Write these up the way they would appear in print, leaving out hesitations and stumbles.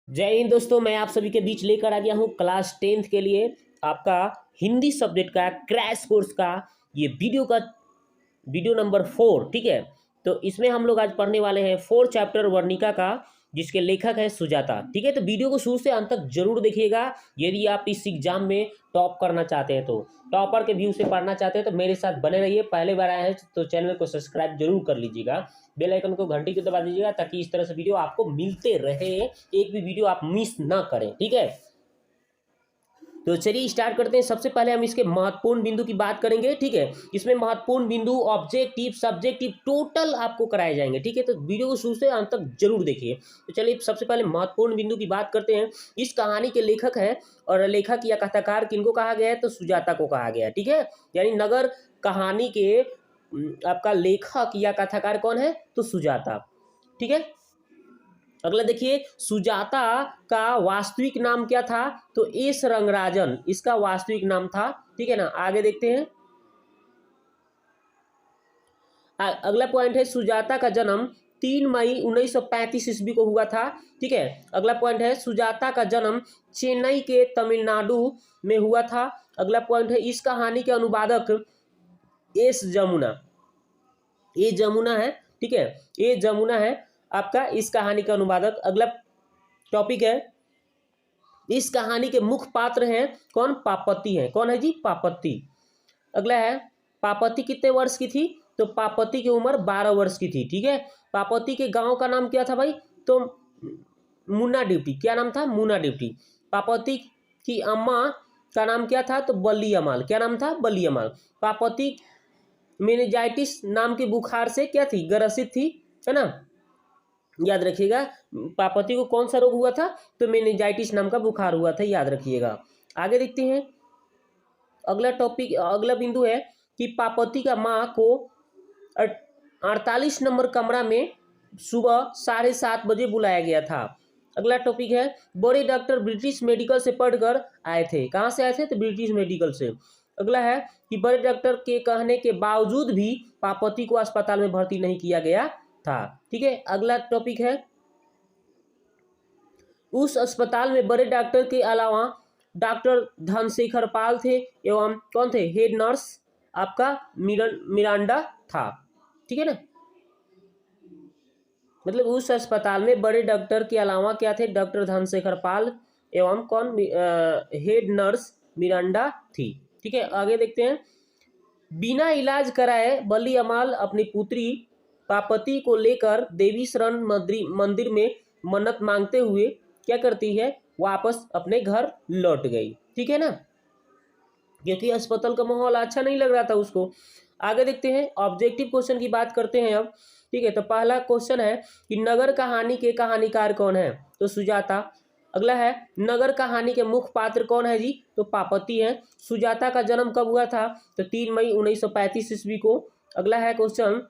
जय हिंद दोस्तों, मैं आप सभी के बीच लेकर आ गया हूँ क्लास 10th के लिए आपका हिंदी सब्जेक्ट का क्रैश कोर्स का ये वीडियो नंबर 4। ठीक है, तो इसमें हम लोग आज पढ़ने वाले हैं 4 चैप्टर वर्णिका का, जिसके लेखक हैं सुजाता। ठीक है, तो वीडियो को शुरू से अंत तक जरूर देखिएगा। यदि आप इस एग्जाम में टॉप करना चाहते हैं, तो टॉपर के व्यू से पढ़ना चाहते हैं, तो मेरे साथ बने रहिए। पहले बार आए हैं तो चैनल को सब्सक्राइब जरूर कर लीजिएगा, बेल आइकन को घंटी को दबा दीजिएगा, ताकि इस तरह से वीडियो आपको मिलते रहे, एक भी वीडियो आप मिस ना करें। ठीक है, तो चलिए स्टार्ट करते हैं। सबसे पहले हम इसके महत्वपूर्ण बिंदु की बात करेंगे। ठीक है, इसमें महत्वपूर्ण बिंदु ऑब्जेक्टिव सब्जेक्टिव टोटल आपको कराए जाएंगे। ठीक है, तो वीडियो को शुरू से अंत तक जरूर देखिए। तो चलिए सबसे पहले महत्वपूर्ण बिंदु की बात करते हैं। इस कहानी के लेखक हैं, और लेखक या कथाकार किनको कहा गया है, तो सुजाता को कहा गया है। ठीक है, यानी नगर कहानी के आपका लेखक या कथाकार कौन है, तो सुजाता। ठीक है, अगला देखिए, सुजाता का वास्तविक नाम क्या था, तो एस रंगराजन इसका वास्तविक नाम था। ठीक है ना, आगे देखते हैं। अगला पॉइंट है, सुजाता का जन्म 3 मई 1935 ईस्वी को हुआ था। ठीक है, अगला पॉइंट है, सुजाता का जन्म चेन्नई के तमिलनाडु में हुआ था। अगला पॉइंट है, इस कहानी के अनुवादक एस जमुना, ये जमुना है। ठीक है, ये जमुना है आपका इस कहानी का अनुवादक। अगला टॉपिक है, इस कहानी के मुख्य पात्र हैं कौन, पापति हैं। कौन है जी, पापति। अगला है, पापति कितने वर्ष की थी, तो पापति की उम्र 12 वर्ष की थी। ठीक है, पापति के गांव का नाम क्या था भाई, तो मुन्ना ड्यूटी। क्या नाम था, मुन्ना ड्यूटी। पापति की अम्मा का नाम क्या था, तो बल्ली अमाल। क्या नाम था, बल्ली अमाल। पापति मेनिंजाइटिस नाम के बुखार से क्या थी, ग्रसित थी, है ना, याद रखिएगा। पापति को कौन सा रोग हुआ था, तो मेनिंजाइटिस नाम का बुखार हुआ था, याद रखिएगा। आगे देखते हैं। अगला टॉपिक, अगला बिंदु है कि पापति का माँ को 48 नंबर कमरा में सुबह 7:30 बजे बुलाया गया था। अगला टॉपिक है, बड़े डॉक्टर ब्रिटिश मेडिकल से पढ़कर आए थे। कहाँ से आए थे, तो ब्रिटिश मेडिकल से। अगला है कि बड़े डॉक्टर के कहने के बावजूद भी पापति को अस्पताल में भर्ती नहीं किया गया था। ठीक है, अगला टॉपिक है, उस अस्पताल में बड़े डॉक्टर के अलावा डॉक्टर धनशेखर पाल थे, एवं कौन थे, हेड नर्स आपका मिरांडा था। ठीक है ना, मतलब उस अस्पताल में बड़े डॉक्टर के अलावा क्या थे, डॉक्टर धनशेखर पाल एवं कौन, हेड नर्स मिरांडा थी। ठीक है, आगे देखते हैं। बिना इलाज कराए बल्ली अमाल अपनी पुत्री पापति को लेकर देवी शरण मंदिर में मन्नत मांगते हुए क्या करती है, वापस अपने घर लौट गई। ठीक है ना, क्योंकि अस्पताल का माहौल अच्छा नहीं लग रहा था उसको। आगे देखते हैं, ऑब्जेक्टिव क्वेश्चन की बात करते हैं अब। ठीक है, तो पहला क्वेश्चन है कि नगर कहानी के कहानीकार कौन है, तो सुजाता। अगला है, नगर कहानी के मुख्य पात्र कौन है जी, तो पापति है। सुजाता का जन्म कब हुआ था, तो 3 मई 1935 ईस्वी को। अगला है क्वेश्चन,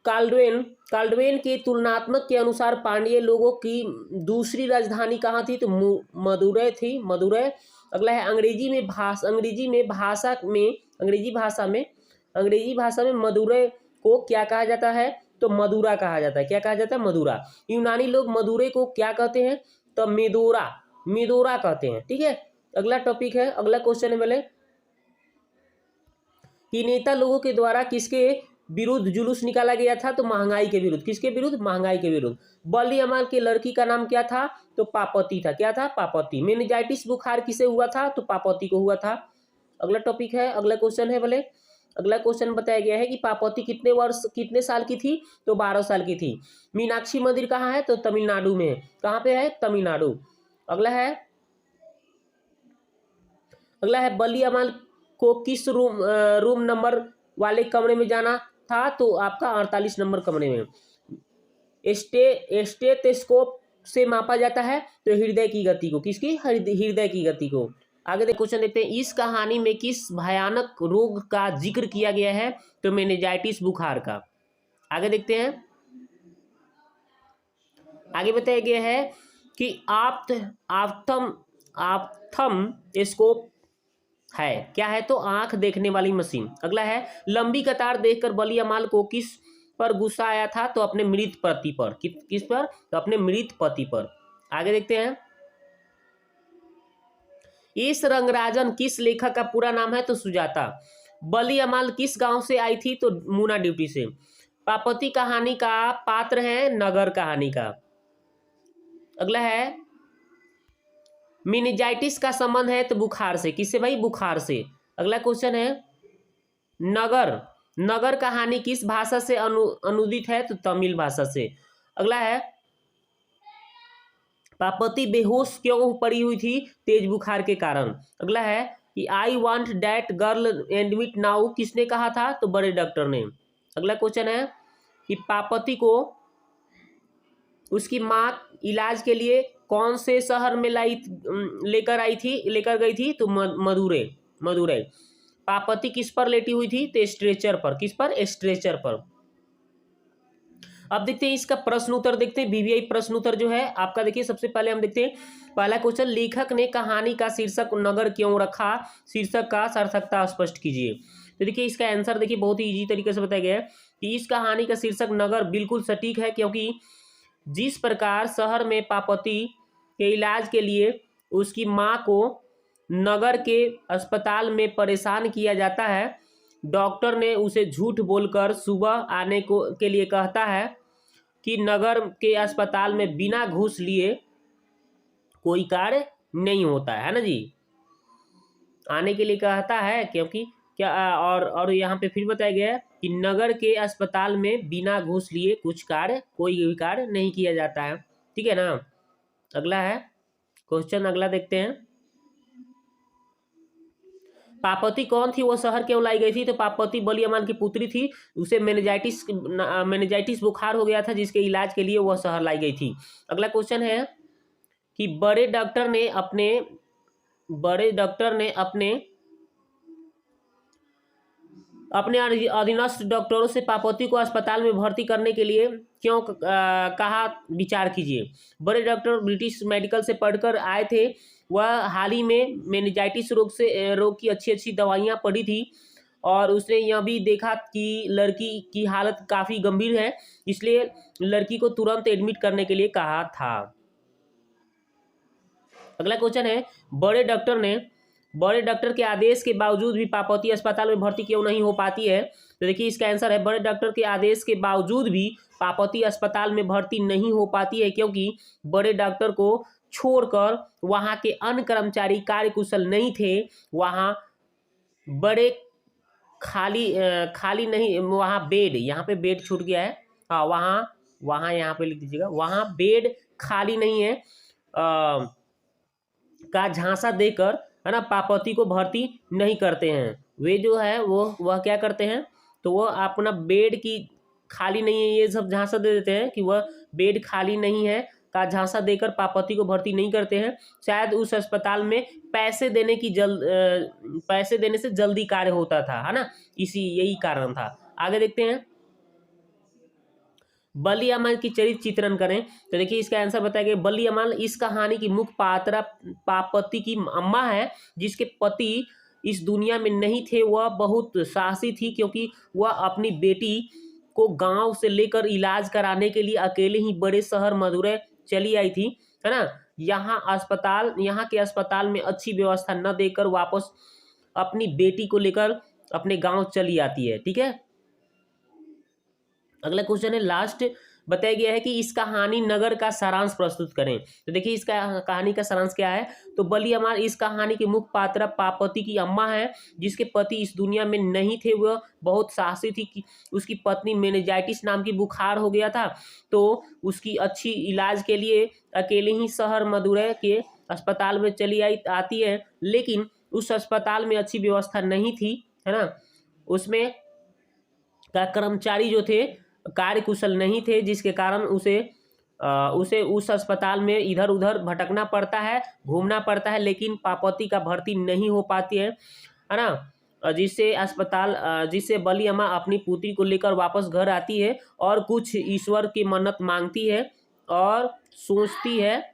काल्डवेन के तुलनात्मक के अनुसार पांड्य लोगों की दूसरी राजधानी कहाँ थी, तो मदुरै थी, मदुरै। अगला है, अंग्रेजी भाषा में मदुरै को क्या कहा जाता है, तो मदुरा कहा जाता है। क्या कहा जाता है, मदुरा। यूनानी लोग मदुरै को क्या कहते हैं, तो मेदोरा कहते हैं। ठीक है, अगला टॉपिक है, अगला क्वेश्चन है बोले कि नेता लोगों के द्वारा किसके विरुद्ध जुलूस निकाला गया था, तो महंगाई के विरुद्ध। किसके विरुद्ध, महंगाई के विरुद्ध। बल्ली अमाल की लड़की का नाम क्या था, तो पापति था। क्या था, पापति। मेनिंजाइटिस बुखार किसे हुआ था, तो पापति को हुआ था। अगला टॉपिक है, अगला क्वेश्चन है बोले, अगला क्वेश्चन बताया गया है कि पापति कितने साल की थी, तो 12 साल की थी। मीनाक्षी मंदिर कहाँ है, तो तमिलनाडु में। कहाँ पे है, तमिलनाडु। अगला है बल्ली अमाल को किस रूम नंबर वाले कमरे में जाना था, तो आपका 48 नंबर कमरे में। स्टेथोस्कोप से मापा जाता है, तो हृदय की गति को। किसकी, हृदय की गति को। आगे क्वेश्चन देखते हैं, इस कहानी में किस भयानक रोग का जिक्र किया गया है, तो मेनिंजाइटिस बुखार का। आगे देखते हैं, आगे बताया गया है कि आप्थम स्कोप है। क्या है, तो आंख देखने वाली मशीन। अगला है, लंबी कतार देखकर बल्ली अमाल को किस पर गुस्सा आया था? तो अपने मृत पति पर। किस पर? तो अपने मृत पति पर। आगे देखते हैं, इस रंगराजन किस लेखक का पूरा नाम है? तो सुजाता। बली अमाल किस गांव से आई थी? तो मूना ड्यूटी से। पापति कहानी का पात्र है नगर कहानी का। अगला है, मेनिंजाइटिस का संबंध है? तो बुखार से। किससे भाई? बुखार से। अगला क्वेश्चन है, नगर नगर कहानी किस भाषा से अनुदित है? तो तमिल भाषा से। अगला है, पापति बेहोश क्यों पड़ी हुई थी? तेज बुखार के कारण। अगला है कि I want that girl admit now किसने कहा था? तो बड़े डॉक्टर ने। अगला क्वेश्चन है कि पापति को उसकी माँ इलाज के लिए कौन से शहर में लेकर गई थी? तो मदुरै। पापति किस पर लेटी हुई थी? तो स्ट्रेचर पर। किस पर? स्ट्रेचर पर। अब देखते हैं इसका प्रश्न उत्तर, देखते हैं वीवीआई प्रश्न उत्तर जो है आपका। देखिए सबसे पहले हम देखते हैं पहला क्वेश्चन, लेखक ने कहानी का शीर्षक नगर क्यों रखा? शीर्षक का सार्थकता स्पष्ट कीजिए। तो देखिए इसका आंसर देखिए बहुत ही इजी तरीके से बताया गया है कि इस कहानी का शीर्षक नगर बिल्कुल सटीक है, क्योंकि जिस प्रकार शहर में पापति के इलाज के लिए उसकी माँ को नगर के अस्पताल में परेशान किया जाता है, डॉक्टर ने उसे झूठ बोलकर सुबह आने के लिए कहता है कि नगर के अस्पताल में बिना घूस लिए कोई कार्य नहीं होता है ना जी। आने के लिए कहता है क्योंकि क्या, और यहाँ पे फिर बताया गया है कि नगर के अस्पताल में बिना घूस लिए कोई भी कार्य नहीं किया जाता है। ठीक है ना। अगला है क्वेश्चन, अगला देखते हैं, पापति कौन थी? वो शहर क्यों लाई गई थी? तो पापति बलियामान की पुत्री थी, उसे मेनिंजाइटिस बुखार हो गया था, जिसके इलाज के लिए वह शहर लाई गई थी। अगला क्वेश्चन है कि बड़े डॉक्टर ने अपने अधीनस्थ डॉक्टरों से पापति को अस्पताल में भर्ती करने के लिए क्यों कहा? विचार कीजिए। बड़े डॉक्टर ब्रिटिश मेडिकल से पढ़कर आए थे, वह हाल ही में मेनिंजाइटिस रोग की अच्छी दवाइयाँ पढ़ी थी, और उसने यह भी देखा कि लड़की की हालत काफ़ी गंभीर है, इसलिए लड़की को तुरंत एडमिट करने के लिए कहा था। अगला क्वेश्चन है, बड़े डॉक्टर के आदेश के बावजूद भी पापति अस्पताल में भर्ती क्यों नहीं हो पाती है? तो देखिए इसका आंसर है, बड़े डॉक्टर के आदेश के बावजूद भी पापति अस्पताल में भर्ती नहीं हो पाती है, क्योंकि बड़े डॉक्टर को छोड़कर वहां के अन्य कर्मचारी कार्यकुशल नहीं थे। वहां बड़े खाली नहीं, वहां बेड, यहाँ पे बेड छूट गया है, हाँ वहां यहाँ पे लिख दीजिएगा, वहां बेड खाली नहीं है का झांसा देकर, है ना, पापति को भर्ती नहीं करते हैं। वे जो है वह क्या करते हैं? तो वह अपना बेड की खाली नहीं है ये सब झांसा दे देते हैं कि वह बेड खाली नहीं है का झांसा देकर पापति को भर्ती नहीं करते हैं। शायद उस अस्पताल में पैसे देने से जल्दी कार्य होता था, है ना, यही कारण था। आगे देखते हैं, बली अमाल की चरित्र चित्रण करें। तो देखिए इसका आंसर बताया गया, बली अमाल इस कहानी की मुख्य पात्रा पापति की अम्मा है, जिसके पति इस दुनिया में नहीं थे। वह बहुत साहसी थी, क्योंकि वह अपनी बेटी को गांव से लेकर इलाज कराने के लिए अकेले ही बड़े शहर मदुरै चली आई थी, है ना। यहाँ के अस्पताल में अच्छी व्यवस्था न देकर वापस अपनी बेटी को लेकर अपने गांव चली आती है। ठीक है। अगला क्वेश्चन है, लास्ट बताया गया है कि इस कहानी नगर का सारांश प्रस्तुत करें। तो देखिए इसका कहानी का सारांश क्या है? तो बली अमाल इस कहानी की मुख्य पात्रा पापति की अम्मा है, जिसके पति इस दुनिया में नहीं थे। वह बहुत साहसी थी कि उसकी पत्नी मेनिंजाइटिस नाम की बुखार हो गया था, तो उसकी अच्छी इलाज के लिए अकेले ही शहर मदुरै के अस्पताल में चली आती है, लेकिन उस अस्पताल में अच्छी व्यवस्था नहीं थी, है ना। उसमें का कर्मचारी जो थे कार्यकुशल नहीं थे, जिसके कारण उसे उस अस्पताल में इधर उधर भटकना पड़ता है, घूमना पड़ता है, लेकिन पापति का भर्ती नहीं हो पाती है ना। जिससे बली अम्मा अपनी पुत्री को लेकर वापस घर आती है और कुछ ईश्वर की मन्नत मांगती है और सोचती है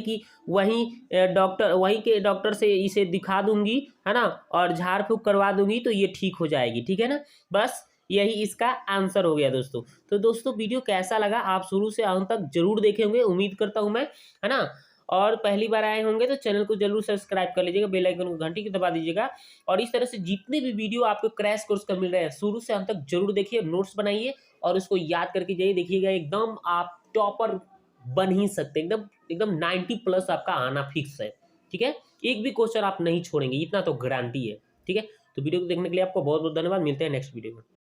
कि वहीं के डॉक्टर से इसे दिखा दूंगी, है ना, और झाड़ फूँक करवा दूंगी तो ये ठीक हो जाएगी। ठीक है ना। बस यही इसका आंसर हो गया दोस्तों। तो दोस्तों वीडियो कैसा लगा आप शुरू से अंत तक जरूर देखे होंगे, उम्मीद करता हूं मैं, है ना। और पहली बार आए होंगे तो चैनल को जरूर सब्सक्राइब कर लीजिएगा, बेल आइकन को घंटी की दबा दीजिएगा। और इस तरह से जितने भी वीडियो आपको क्रैश कोर्स का मिल रहे हैं शुरू से अंत तक जरूर देखिए, नोट्स बनाइए और उसको याद करके जाइए। देखिएगा एकदम आप टॉपर बन ही सकते, एकदम एकदम 90+ आपका आना फिक्स है। ठीक है, एक भी क्वेश्चन आप नहीं छोड़ेंगे, इतना तो गारंटी है। ठीक है, तो वीडियो को देखने के लिए आपको बहुत बहुत धन्यवाद, मिलते हैं नेक्स्ट वीडियो में।